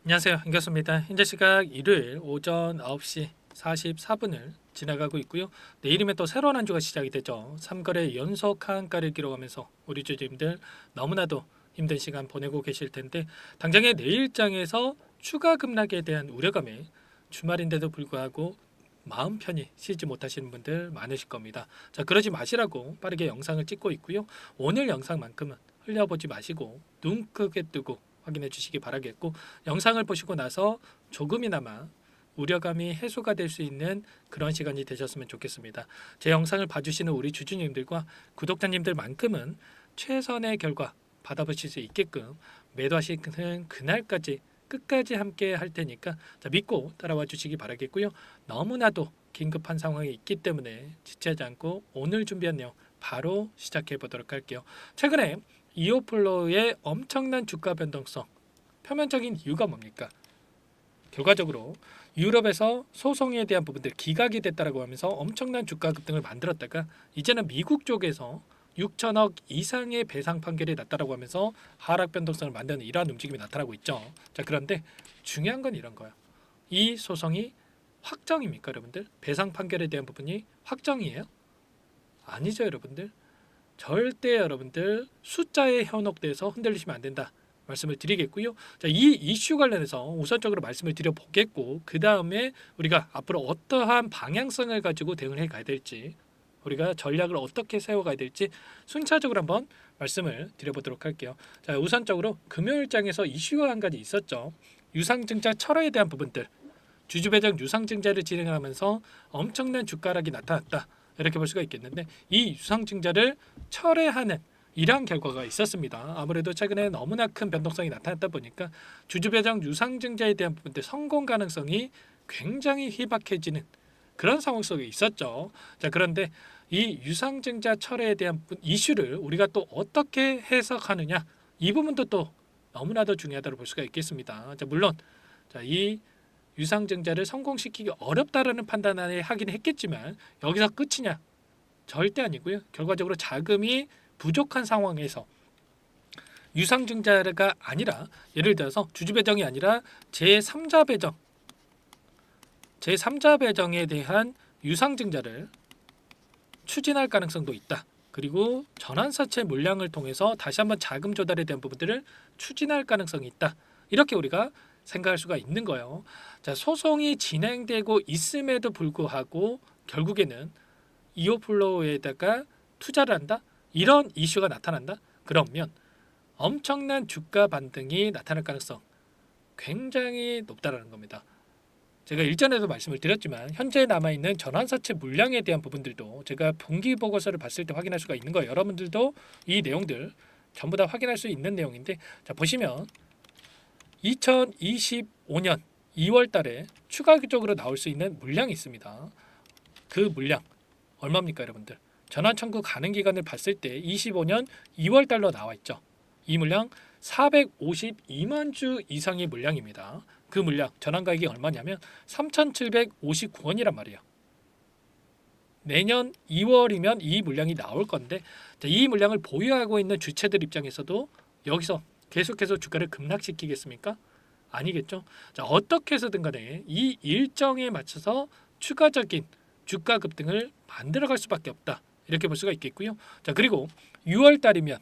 안녕하세요. 반갑습니다. 현재 시각 일요일 오전 9시 44분을 지나가고 있고요. 내일이면 또 새로운 한 주가 시작이 되죠. 3거래 연속 하한가를 기록하면서 우리 주주님들 너무나도 힘든 시간 보내고 계실 텐데 당장의 내일장에서 추가 급락에 대한 우려감에 주말인데도 불구하고 마음 편히 쉬지 못하시는 분들 많으실 겁니다. 자, 그러지 마시라고 빠르게 영상을 찍고 있고요. 오늘 영상만큼은 흘려보지 마시고 눈 크게 뜨고 확인해 주시기 바라겠고, 영상을 보시고 나서 조금이나마 우려감이 해소가 될 수 있는 그런 시간이 되셨으면 좋겠습니다. 제 영상을 봐주시는 우리 주주님들과 구독자님들만큼은 최선의 결과 받아보실 수 있게끔 매도하시는 그날까지 끝까지 함께 할 테니까 자, 믿고 따라와 주시기 바라겠고요. 너무나도 긴급한 상황이 있기 때문에 지체하지 않고 오늘 준비한 내용 바로 시작해 보도록 할게요. 최근에 이오플로우의 엄청난 주가 변동성, 표면적인 이유가 뭡니까? 결과적으로 유럽에서 소송에 대한 부분들 기각이 됐다라고 하면서 엄청난 주가 급등을 만들었다가 이제는 미국 쪽에서 6천억 이상의 배상 판결이 났다라고 하면서 하락 변동성을 만드는 이러한 움직임이 나타나고 있죠. 자, 그런데 중요한 건 이런 거예요. 이 소송이 확정입니까, 여러분들? 배상 판결에 대한 부분이 확정이에요? 아니죠, 여러분들. 절대 여러분들 숫자에 현혹돼서 흔들리시면 안 된다 말씀을 드리겠고요. 자, 이 이슈 관련해서 우선적으로 말씀을 드려보겠고, 그 다음에 우리가 앞으로 어떠한 방향성을 가지고 대응을 해가야 될지, 우리가 전략을 어떻게 세워가야 될지 순차적으로 한번 말씀을 드려보도록 할게요. 자, 우선적으로 금요일장에서 이슈가 한 가지 있었죠. 유상증자 철회에 대한 부분들, 주주배정 유상증자를 진행하면서 엄청난 주가락이 나타났다, 이렇게 볼 수가 있겠는데, 이 유상증자를 철회하는 이러한 결과가 있었습니다. 아무래도 최근에 너무나 큰 변동성이 나타났다 보니까 주주배정 유상증자에 대한 부분들 성공 가능성이 굉장히 희박해지는 그런 상황 속에 있었죠. 자, 그런데 이 유상증자 철회에 대한 이슈를 우리가 또 어떻게 해석하느냐, 이 부분도 또 너무나도 중요하다고 볼 수가 있겠습니다. 자, 물론 이 유상증자를 성공시키기 어렵다라는 판단을 하긴 했겠지만 여기서 끝이냐? 절대 아니고요. 결과적으로 자금이 부족한 상황에서 유상증자가 아니라, 예를 들어서 주주배정이 아니라 제3자 배정, 제3자 배정에 대한 유상증자를 추진할 가능성도 있다. 그리고 전환사채 물량을 통해서 다시 한번 자금 조달에 대한 부분들을 추진할 가능성이 있다. 이렇게 우리가 생각할 수가 있는 거예요. 자, 소송이 진행되고 있음에도 불구하고 결국에는 이오플로우에다가 투자를 한다? 이런 이슈가 나타난다? 그러면 엄청난 주가 반등이 나타날 가능성 굉장히 높다라는 겁니다. 제가 일전에도 말씀을 드렸지만 현재 남아있는 전환사채 물량에 대한 부분들도 제가 분기 보고서를 봤을 때 확인할 수가 있는 거예요. 여러분들도 이 내용들 전부 다 확인할 수 있는 내용인데, 자, 보시면 2025년 2월 달에 추가적으로 나올 수 있는 물량이 있습니다. 그 물량 얼마입니까, 여러분들? 전환 청구 가능 기간을 봤을 때 25년 2월 달로 나와 있죠. 이 물량 452만 주 이상의 물량입니다. 그 물량 전환 가액이 얼마냐면 3,759원이란 말이에요. 내년 2월이면 이 물량이 나올 건데, 이 물량을 보유하고 있는 주체들 입장에서도 여기서 계속해서 주가를 급락시키겠습니까? 아니겠죠. 자, 어떻게 해서든 간에 이 일정에 맞춰서 추가적인 주가 급등을 만들어갈 수밖에 없다, 이렇게 볼 수가 있겠고요. 자, 그리고 6월 달이면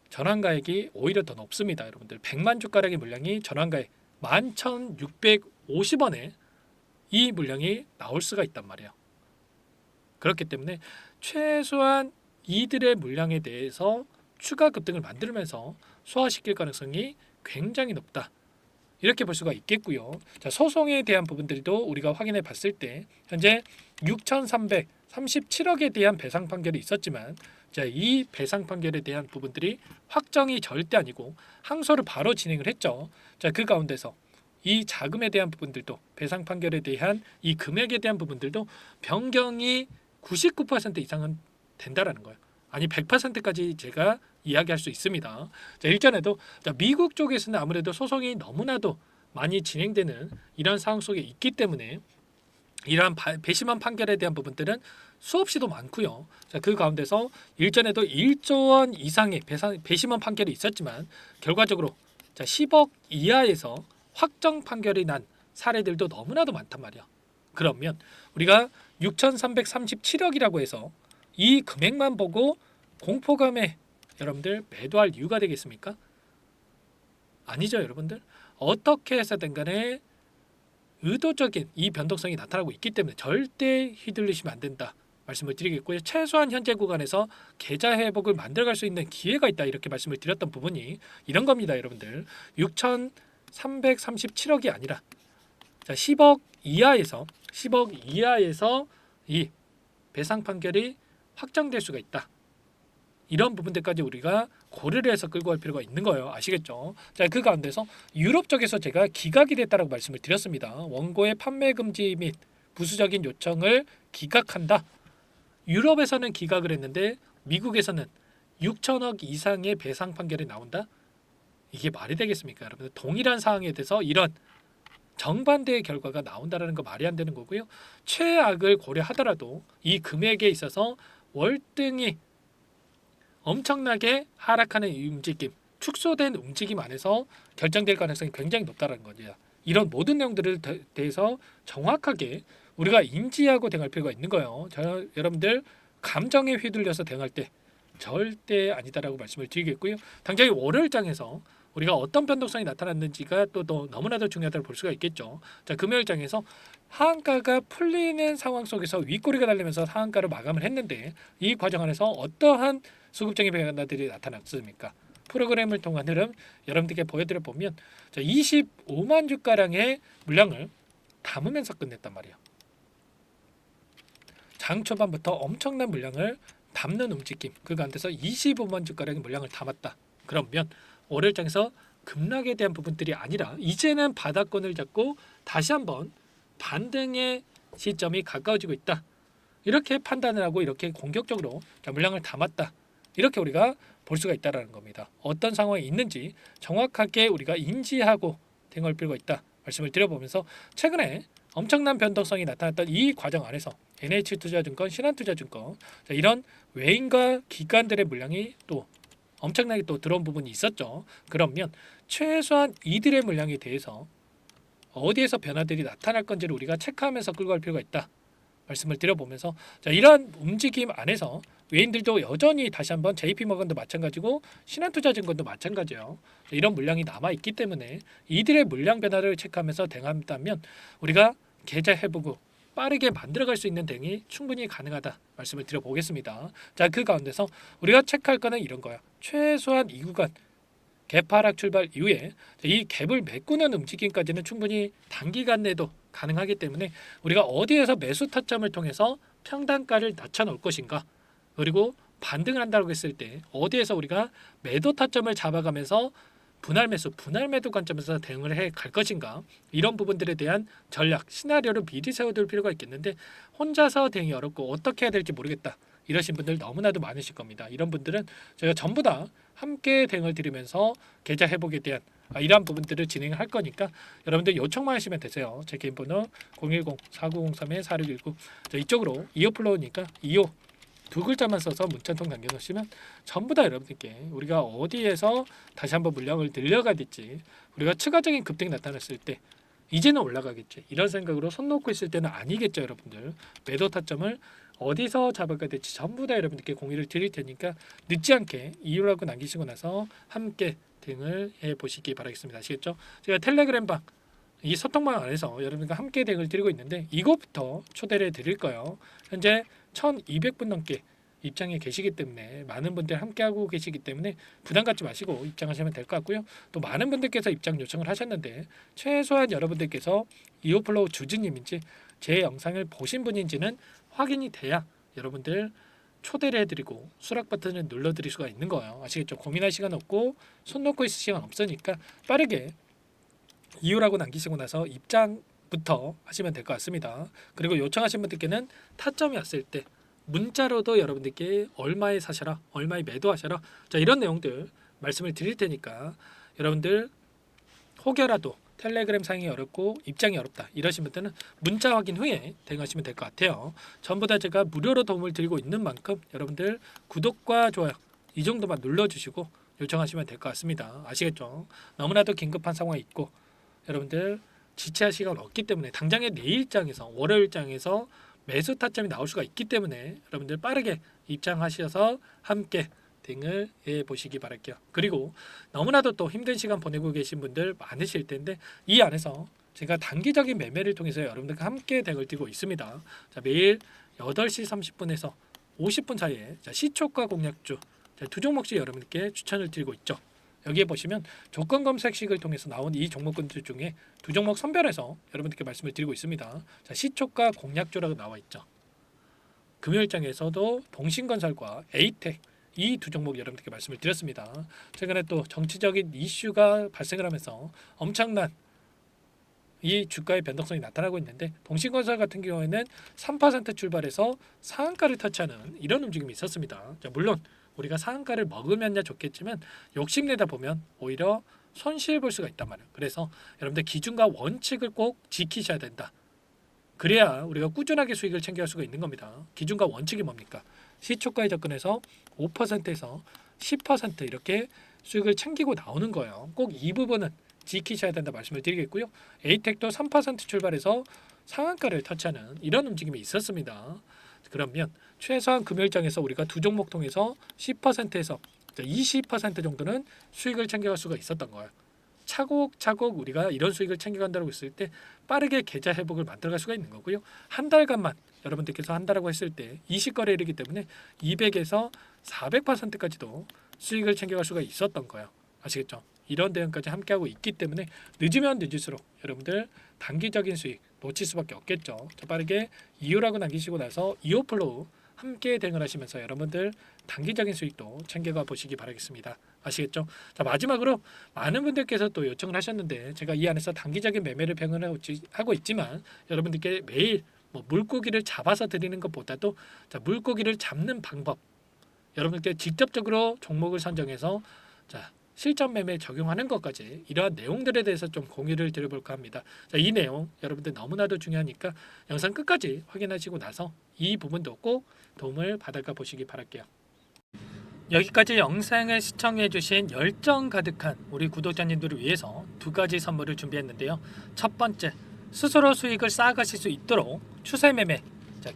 전환가액이 오히려 더 높습니다. 여러분들 100만 주가량의 물량이 전환가액 11,650원에 이 물량이 나올 수가 있단 말이에요. 그렇기 때문에 최소한 이들의 물량에 대해서 추가 급등을 만들면서 소화시킬 가능성이 굉장히 높다, 이렇게 볼 수가 있겠고요. 자, 소송에 대한 부분들도 우리가 확인해 봤을 때 현재 6,337억에 대한 배상 판결이 있었지만, 자, 이 배상 판결에 대한 부분들이 확정이 절대 아니고 항소를 바로 진행을 했죠. 자, 그 가운데서 이 자금에 대한 부분들도, 배상 판결에 대한 이 금액에 대한 부분들도 변경이 99% 이상은 된다라는 거예요. 아니 100%까지 제가 이야기할 수 있습니다. 자, 일전에도 미국 쪽에서는 아무래도 소송이 너무나도 많이 진행되는 이런 상황 속에 있기 때문에 이러한 배심원 판결에 대한 부분들은 수없이도 많고요. 자, 그 가운데서 일전에도 1조 원 이상의 배심원 판결이 있었지만 결과적으로 10억 이하에서 확정 판결이 난 사례들도 너무나도 많단 말이야. 그러면 우리가 6,337억이라고 해서 이 금액만 보고 공포감에 여러분들 매도할 이유가 되겠습니까? 아니죠, 여러분들. 어떻게 해서든 간에 의도적인 이 변동성이 나타나고 있기 때문에 절대 휘둘리시면 안 된다 말씀을 드리겠고요. 최소한 현재 구간에서 계좌 회복을 만들어갈 수 있는 기회가 있다 이렇게 말씀을 드렸던 부분이 이런 겁니다, 여러분들. 6,337억이 아니라 자, 10억 이하에서 이 배상 판결이 확정될 수가 있다. 이런 부분들까지 우리가 고려를 해서 끌고 갈 필요가 있는 거예요. 아시겠죠? 자, 그 가운데서 유럽 쪽에서 제가 기각이 됐다라고 말씀을 드렸습니다. 원고의 판매 금지 및 부수적인 요청을 기각한다. 유럽에서는 기각을 했는데 미국에서는 6천억 이상의 배상 판결이 나온다. 이게 말이 되겠습니까, 여러분? 동일한 사항에 대해서 이런 정반대의 결과가 나온다라는 거 말이 안 되는 거고요. 최악을 고려하더라도 이 금액에 있어서 월등히 엄청나게 하락하는 이 움직임, 축소된 움직임 안에서 결정될 가능성이 굉장히 높다는 거죠. 이런 모든 내용들을 대해서 정확하게 우리가 인지하고 대응할 필요가 있는 거예요. 여러분들 감정에 휘둘려서 대응할 때 절대 아니다라고 말씀을 드리겠고요. 당장의 월요일장에서 우리가 어떤 변동성이 나타났는지가 또 너무나도 중요하다고 볼 수가 있겠죠. 자, 금요일장에서 하한가가 풀리는 상황 속에서 윗꼬리가 달리면서 하한가를 마감을 했는데 이 과정 안에서 어떠한 수급적인 변화들이 나타났습니까? 프로그램을 통한 흐름 여러분들께 보여드려 보면 25만 주가량의 물량을 담으면서 끝냈단 말이에요. 장 초반부터 엄청난 물량을 담는 움직임, 그 가운데서 25만 주가량의 물량을 담았다. 그러면 월요일장에서 급락에 대한 부분들이 아니라 이제는 바닥권을 잡고 다시 한번 반등의 시점이 가까워지고 있다. 이렇게 판단을 하고 이렇게 공격적으로 물량을 담았다. 이렇게 우리가 볼 수가 있다는 겁니다. 어떤 상황이 있는지 정확하게 우리가 인지하고 대응할 필요가 있다 말씀을 드려보면서 최근에 엄청난 변동성이 나타났던 이 과정 안에서 NH투자증권, 신한투자증권 이런 외인과 기관들의 물량이 또 엄청나게 또 들어온 부분이 있었죠. 그러면 최소한 이들의 물량에 대해서 어디에서 변화들이 나타날 건지를 우리가 체크하면서 끌고 갈 필요가 있다 말씀을 드려보면서 이러한 움직임 안에서 외인들도 여전히 다시 한번 JP모건도 마찬가지고 신한투자증권도 마찬가지예요. 이런 물량이 남아있기 때문에 이들의 물량 변화를 체크하면서 대응한다면 우리가 계좌 회복 후 빠르게 만들어갈 수 있는 대응이 충분히 가능하다 말씀을 드려보겠습니다. 자, 그 가운데서 우리가 체크할 거는 이런 거야. 최소한 이 구간 갭 하락 출발 이후에 이 갭을 메꾸는 움직임까지는 충분히 단기간 내도 가능하기 때문에 우리가 어디에서 매수 타점을 통해서 평단가를 낮춰놓을 것인가, 그리고 반등을 한다고 했을 때 어디에서 우리가 매도 타점을 잡아가면서 분할 매수, 분할 매도 관점에서 대응을 해 갈 것인가, 이런 부분들에 대한 전략, 시나리오를 미리 세워둘 필요가 있겠는데 혼자서 대응이 어렵고 어떻게 해야 될지 모르겠다 이러신 분들 너무나도 많으실 겁니다. 이런 분들은 저희가 전부 다 함께 대응을 드리면서 계좌 회복에 대한 이러한 부분들을 진행할 거니까 여러분들 요청만 하시면 되세요. 제 개인 번호 010-4903-4619 이쪽으로 이어플로우니까 이어 두 글자만 써서 문자 한 통 남겨놓으시면 전부 다 여러분들께 우리가 어디에서 다시 한번 물량을 늘려가야 될지, 우리가 추가적인 급등이 나타났을 때 이제는 올라가겠지 이런 생각으로 손 놓고 있을 때는 아니겠죠. 여러분들 매도 타점을 어디서 잡아가야 될지 전부 다 여러분들께 공유를 드릴 테니까 늦지 않게 이유라고 남기시고 나서 함께 대응을 해보시기 바라겠습니다. 아시겠죠? 제가 텔레그램방 이 소통방 안에서 여러분과 함께 대응을 드리고 있는데 이것부터 초대를 해드릴 거예요. 현재 1200분 넘게 입장에 계시기 때문에 많은 분들 함께하고 계시기 때문에 부담 갖지 마시고 입장하시면 될 것 같고요. 또 많은 분들께서 입장 요청을 하셨는데 최소한 여러분들께서 이오플로우 주주님인지 제 영상을 보신 분인지는 확인이 돼야 여러분들 초대를 해드리고 수락 버튼을 눌러드릴 수가 있는 거예요. 아시겠죠? 고민할 시간 없고 손 놓고 있을 시간 없으니까 빠르게 이유라고 남기시고 나서 입장부터 하시면 될 것 같습니다. 그리고 요청하신 분들께는 타점이 왔을 때 문자로도 여러분들께 얼마에 사셔라, 얼마에 매도하셔라, 이런 내용들 말씀을 드릴 테니까 여러분들 혹여라도 텔레그램 사용이 어렵고 입장이 어렵다 이러신 분들은 문자 확인 후에 대응하시면 될 것 같아요. 전부 다 제가 무료로 도움을 드리고 있는 만큼 여러분들 구독과 좋아요 이 정도만 눌러주시고 요청하시면 될 것 같습니다. 아시겠죠? 너무나도 긴급한 상황이 있고 여러분들 지체할 시간이 없기 때문에 당장의 내일장에서 월요일장에서 매수 타점이 나올 수가 있기 때문에 여러분들 빠르게 입장하셔서 함께 대응을 해 보시기 바랄게요. 그리고 너무나도 또 힘든 시간 보내고 계신 분들 많으실 텐데 이 안에서 제가 단기적인 매매를 통해서 여러분들과 함께 대응을 드리고 있습니다. 자, 매일 8시 30분에서 50분 사이에 시초가 공략주 두 종목씩 여러분께 추천을 드리고 있죠. 여기에 보시면 조건 검색식을 통해서 나온 이 종목군들 중에 두 종목 선별해서 여러분들께 말씀을 드리고 있습니다. 자, 시초가 공략주라고 나와 있죠. 금요일장에서도 동신건설과 에이텍 이 두 종목 여러분들께 말씀을 드렸습니다. 최근에 또 정치적인 이슈가 발생을 하면서 엄청난 이 주가의 변동성이 나타나고 있는데 동신건설 같은 경우에는 3% 출발해서 상한가를 터치하는 이런 움직임이 있었습니다. 자, 물론 우리가 상한가를 먹으면야 좋겠지만 욕심내다 보면 오히려 손실 볼 수가 있단 말이에요. 그래서 여러분들 기준과 원칙을 꼭 지키셔야 된다. 그래야 우리가 꾸준하게 수익을 챙겨갈 수가 있는 겁니다. 기준과 원칙이 뭡니까? 시초가에 접근해서 5%에서 10% 이렇게 수익을 챙기고 나오는 거예요. 꼭 이 부분은 지키셔야 된다 말씀을 드리겠고요. 에이텍도 3% 출발해서 상한가를 터치하는 이런 움직임이 있었습니다. 그러면 최소한 금요일장에서 우리가 두 종목 통해서 10%에서 20% 정도는 수익을 챙겨갈 수가 있었던 거예요. 차곡차곡 우리가 이런 수익을 챙겨간다고 했을 때 빠르게 계좌 회복을 만들어갈 수가 있는 거고요. 한 달간만 여러분들께서 한다라고 했을 때 20거래일이기 때문에 200에서 400%까지도 수익을 챙겨갈 수가 있었던 거예요. 아시겠죠? 이런 대응까지 함께하고 있기 때문에 늦으면 늦을수록 여러분들 단기적인 수익 놓칠 수밖에 없겠죠. 자, 빠르게 이유라고 남기시고 나서 이오플로우 함께 대응을 하시면서 여러분들 단기적인 수익도 챙겨가 보시기 바라겠습니다. 아시겠죠? 자, 마지막으로 많은 분들께서 또 요청을 하셨는데 제가 이 안에서 단기적인 매매를 하고 있지만 여러분들께 매일 물고기를 잡아서 드리는 것보다도 자, 물고기를 잡는 방법 여러분들께 직접적으로 종목을 선정해서 자, 실전 매매 적용하는 것까지 이러한 내용들에 대해서 좀 공유를 드려볼까 합니다. 자, 이 내용 여러분들 너무나도 중요하니까 영상 끝까지 확인하시고 나서 이 부분도 꼭 도움을 받아가 보시기 바랄게요. 여기까지 영상을 시청해주신 열정 가득한 우리 구독자님들을 위해서 두 가지 선물을 준비했는데요. 첫 번째, 스스로 수익을 쌓아가실 수 있도록 추세 매매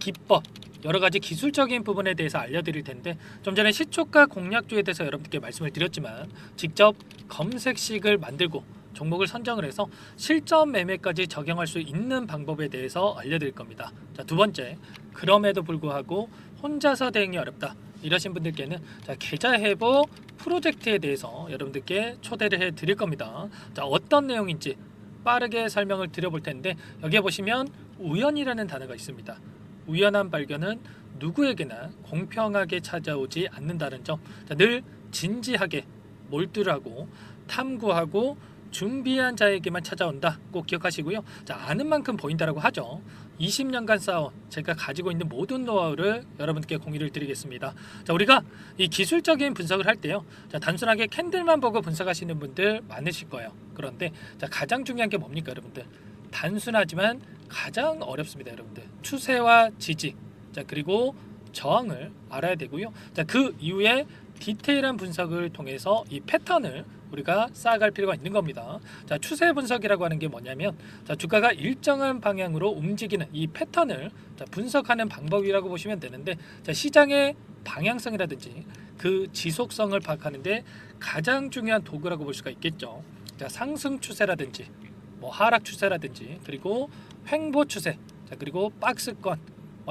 기법 여러 가지 기술적인 부분에 대해서 알려드릴 텐데 좀 전에 시초가 공략주에 대해서 여러분들께 말씀을 드렸지만 직접 검색식을 만들고 종목을 선정을 해서 실전 매매까지 적용할 수 있는 방법에 대해서 알려드릴 겁니다. 자, 두 번째, 그럼에도 불구하고 혼자서 대응이 어렵다 이러신 분들께는 자, 계좌 회복 프로젝트에 대해서 여러분들께 초대를 해 드릴 겁니다. 자, 어떤 내용인지 빠르게 설명을 드려볼 텐데 여기에 보시면 우연이라는 단어가 있습니다. 우연한 발견은 누구에게나 공평하게 찾아오지 않는다는 점, 자, 늘 진지하게 몰두하고 탐구하고 준비한 자에게만 찾아온다 꼭 기억하시고요. 자, 아는 만큼 보인다라고 하죠. 20년간 쌓아온 제가 가지고 있는 모든 노하우를 여러분께 공유를 드리겠습니다. 자, 우리가 이 기술적인 분석을 할 때요, 자, 단순하게 캔들만 보고 분석하시는 분들 많으실 거예요. 그런데 자, 가장 중요한 게 뭡니까 여러분들? 단순하지만 가장 어렵습니다. 여러분들 추세와 지지 자, 그리고 저항을 알아야 되고요. 자, 그 이후에 디테일한 분석을 통해서 이 패턴을 우리가 쌓아갈 필요가 있는 겁니다. 자, 추세 분석이라고 하는 게 뭐냐면 자, 주가가 일정한 방향으로 움직이는 이 패턴을 자, 분석하는 방법이라고 보시면 되는데 자, 시장의 방향성이라든지 그 지속성을 파악하는데 가장 중요한 도구라고 볼 수가 있겠죠. 자, 상승 추세라든지 하락 추세라든지 그리고 횡보 추세 자, 그리고 박스권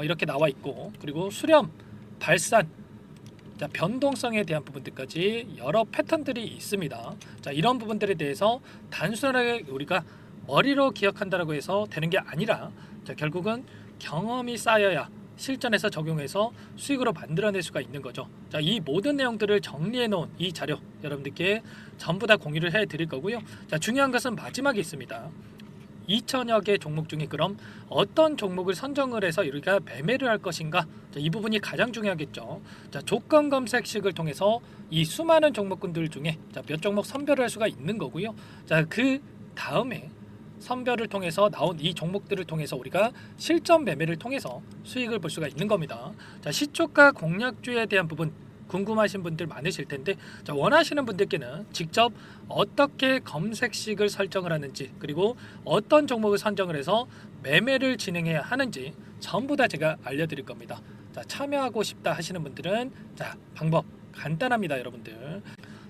이렇게 나와 있고 그리고 수렴, 발산 자, 변동성에 대한 부분들까지 여러 패턴들이 있습니다. 자, 이런 부분들에 대해서 단순하게 우리가 머리로 기억한다라고 해서 되는 게 아니라 자, 결국은 경험이 쌓여야 실전에서 적용해서 수익으로 만들어낼 수가 있는 거죠. 자, 이 모든 내용들을 정리해 놓은 이 자료 여러분들께 전부 다 공유를 해 드릴 거고요. 자, 중요한 것은 마지막에 있습니다. 2천여 개 종목 중에 그럼 어떤 종목을 선정을 해서 우리가 매매를 할 것인가? 자, 이 부분이 가장 중요하겠죠. 자, 조건 검색식을 통해서 이 수많은 종목군들 중에 자, 몇 종목 선별을 할 수가 있는 거고요. 자, 그 다음에 선별을 통해서 나온 이 종목들을 통해서 우리가 실전 매매를 통해서 수익을 볼 수가 있는 겁니다. 자, 시초가 공략주에 대한 부분 궁금하신 분들 많으실 텐데, 자, 원하시는 분들께는 직접 어떻게 검색식을 설정을 하는지, 그리고 어떤 종목을 선정을 해서 매매를 진행해야 하는지 전부 다 제가 알려드릴 겁니다. 자, 참여하고 싶다 하시는 분들은 자, 방법 간단합니다, 여러분들.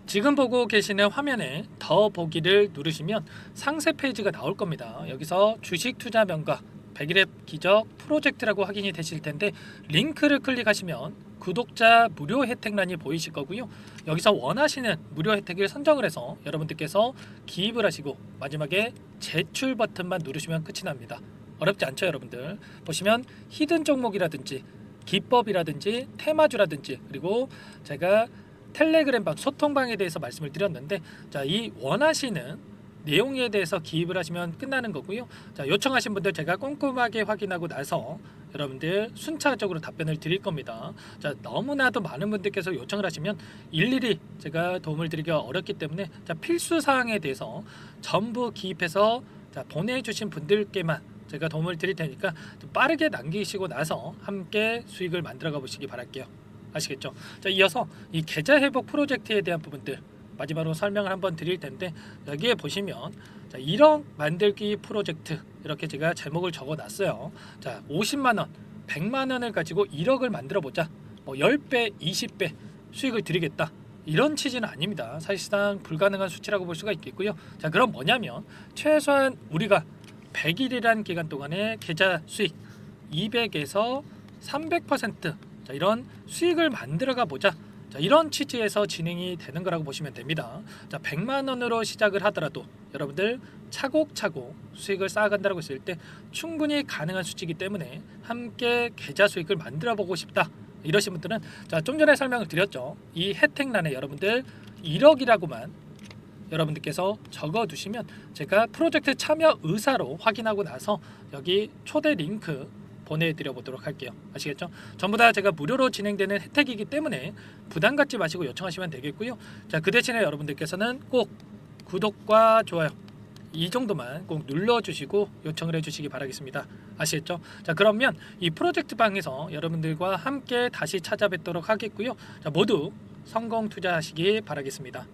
지금 보고 계시는 화면에 더 보기를 누르시면 상세 페이지가 나올 겁니다. 여기서 주식 투자 명가 100일의 기적 프로젝트라고 확인이 되실 텐데, 링크를 클릭하시면 구독자 무료 혜택란이 보이실 거고요. 여기서 원하시는 무료 혜택을 선정을 해서 여러분들께서 기입을 하시고 마지막에 제출 버튼만 누르시면 끝이 납니다. 어렵지 않죠, 여러분들. 보시면 히든 종목이라든지 기법이라든지 테마주라든지, 그리고 제가 텔레그램방 소통방에 대해서 말씀을 드렸는데, 자, 이 원하시는 내용에 대해서 기입을 하시면 끝나는 거고요. 자, 요청하신 분들 제가 꼼꼼하게 확인하고 나서 여러분들 순차적으로 답변을 드릴 겁니다. 자, 너무나도 많은 분들께서 요청을 하시면 일일이 제가 도움을 드리기가 어렵기 때문에, 자, 필수 사항에 대해서 전부 기입해서 자, 보내주신 분들께만 제가 도움을 드릴 테니까 좀 빠르게 남기시고 나서 함께 수익을 만들어가 보시기 바랄게요. 아시겠죠? 자, 이어서 이 계좌 회복 프로젝트에 대한 부분들 마지막으로 설명을 한번 드릴 텐데, 여기에 보시면 자, 1억 만들기 프로젝트 이렇게 제가 제목을 적어 놨어요. 자, 50만 원, 100만 원을 가지고 1억을 만들어 보자. 뭐 10배, 20배 수익을 드리겠다. 이런 취지는 아닙니다. 사실상 불가능한 수치라고 볼 수가 있겠고요. 자, 그럼 뭐냐면 최소한 우리가 100일이란 기간 동안에 계좌 수익 200에서 300% 자, 이런 수익을 만들어가 보자. 자, 이런 취지에서 진행이 되는 거라고 보시면 됩니다. 자, 100만 원으로 시작을 하더라도 여러분들 차곡차곡 수익을 쌓아간다고 했을 때 충분히 가능한 수치이기 때문에 함께 계좌 수익을 만들어 보고 싶다 이러신 분들은, 자, 좀 전에 설명을 드렸죠. 이 혜택란에 여러분들 1억이라고만 여러분들께서 적어 두시면 제가 프로젝트 참여 의사로 확인하고 나서 여기 초대 링크 보내드려 보도록 할게요. 아시겠죠? 전부 다 제가 무료로 진행되는 혜택이기 때문에 부담 갖지 마시고 요청하시면 되겠고요. 자, 그 대신에 여러분들께서는 꼭 구독과 좋아요 이 정도만 꼭 눌러주시고 요청을 해주시기 바라겠습니다. 아시겠죠? 자, 그러면 이 프로젝트 방에서 여러분들과 함께 다시 찾아뵙도록 하겠고요. 자, 모두 성공 투자하시기 바라겠습니다.